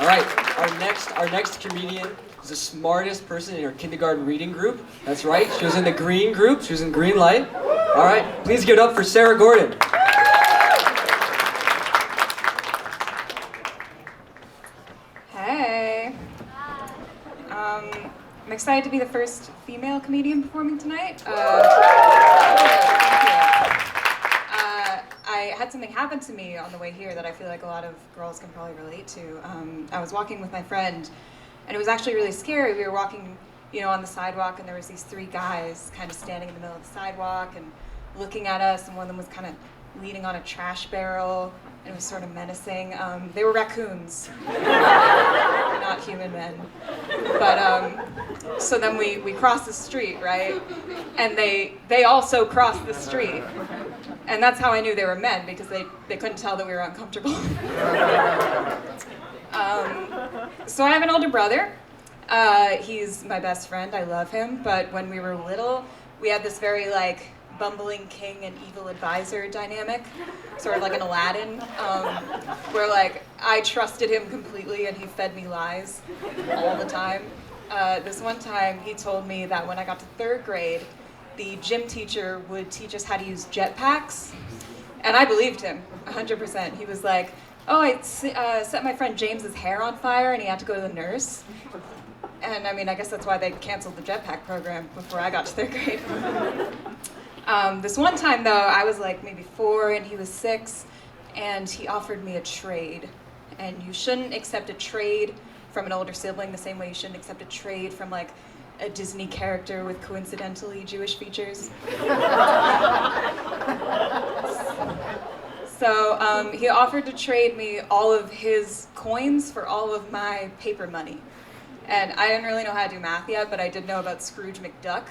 right, our next comedian is the smartest person in our kindergarten reading group. That's right, she was in the green group, she was in green light. All right, please give it up for Sarah Gordon. Hey. I'm excited to be the first female comedian performing tonight. Thank you. I had something happen to me on the way here that I feel like a lot of girls can probably relate to. I was walking with my friend, and it was actually really scary. We were walking, on the sidewalk, and there was these three guys kind of standing in the middle of the sidewalk and looking at us, and one of them was kind of leaning on a trash barrel, and it was sort of menacing. They were raccoons, not human men. But so then we crossed the street, right? And they also crossed the street. And that's how I knew they were men, because they couldn't tell that we were uncomfortable. So I have an older brother. He's my best friend. I love him. But when we were little, we had this very bumbling king and evil advisor dynamic, sort of like an Aladdin, where I trusted him completely and he fed me lies all the time. This one time he told me that when I got to 3rd grade, the gym teacher would teach us how to use jetpacks, and I believed him 100%. He was like, oh, I set my friend James's hair on fire and he had to go to the nurse. And I mean, I guess that's why they canceled the jetpack program before I got to 3rd grade. This one time though, I was maybe 4 and he was 6, and he offered me a trade. And you shouldn't accept a trade from an older sibling the same way you shouldn't accept a trade from a Disney character with coincidentally Jewish features. So he offered to trade me all of his coins for all of my paper money. And I didn't really know how to do math yet, but I did know about Scrooge McDuck.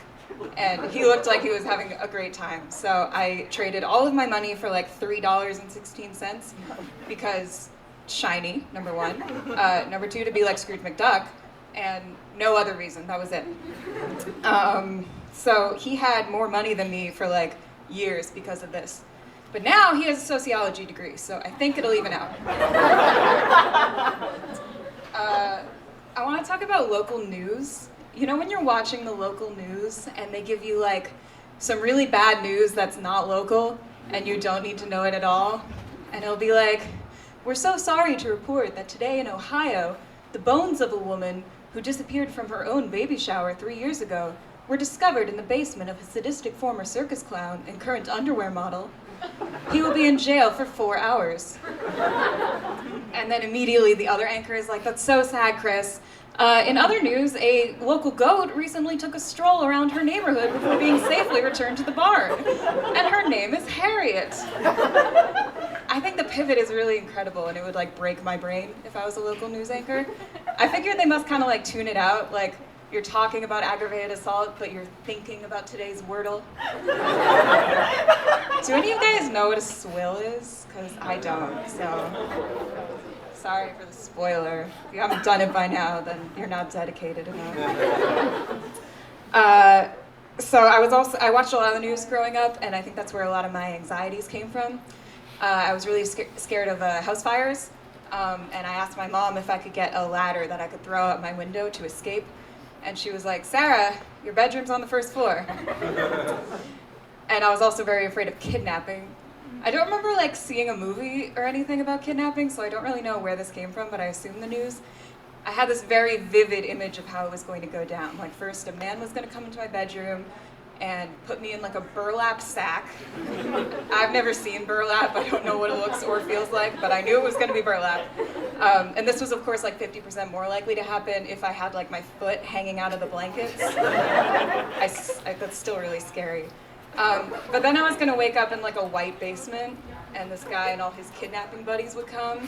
And he looked like he was having a great time. So I traded all of my money for $3.16 because shiny, number one. Number two, to be like Scrooge McDuck. And no other reason, that was it. So he had more money than me for years because of this. But now he has a sociology degree, so I think it'll even out. I want to talk about local news. When you're watching the local news and they give you some really bad news that's not local and you don't need to know it at all, and it'll be we're so sorry to report that today in Ohio, the bones of a woman who disappeared from her own baby shower 3 years ago were discovered in the basement of a sadistic former circus clown and current underwear model. He will be in jail for 4 hours. And then immediately the other anchor is that's so sad, Chris. In other news, a local goat recently took a stroll around her neighborhood before being safely returned to the barn. And her name is Harriet. I think the pivot is really incredible, and it would break my brain if I was a local news anchor. I figured they must kind of tune it out, you're talking about aggravated assault, but you're thinking about today's Wordle. Do any of you guys know what a swill is? Because I don't, so sorry for the spoiler. If you haven't done it by now, then you're not dedicated enough. So I watched a lot of the news growing up, and I think that's where a lot of my anxieties came from. I was really scared of house fires, and I asked my mom if I could get a ladder that I could throw out my window to escape. And she was like, Sarah, your bedroom's on the 1st floor. And I was also very afraid of kidnapping. I don't remember seeing a movie or anything about kidnapping, so I don't really know where this came from, but I assume the news. I had this very vivid image of how it was going to go down. First, a man was going to come into my bedroom and put me in a burlap sack. I've never seen burlap. I don't know what it looks or feels like, but I knew it was going to be burlap. And this was, of course, 50% more likely to happen if I had my foot hanging out of the blankets. That's still really scary. But then I was going to wake up in a white basement, and this guy and all his kidnapping buddies would come.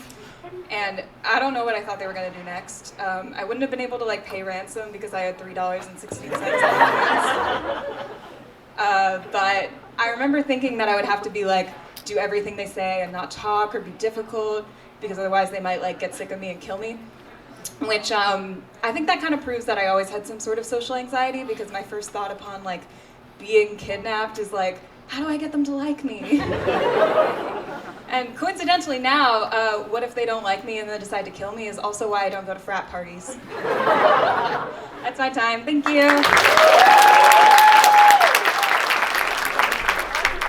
And I don't know what I thought they were going to do next. I wouldn't have been able to pay ransom because I had $3.16 but I remember thinking that I would have to be do everything they say and not talk or be difficult, because otherwise they might get sick of me and kill me. Which I think that kind of proves that I always had some sort of social anxiety, because my first thought upon being kidnapped is how do I get them to like me? And coincidentally now, what if they don't like me and then decide to kill me is also why I don't go to frat parties. That's my time. Thank you.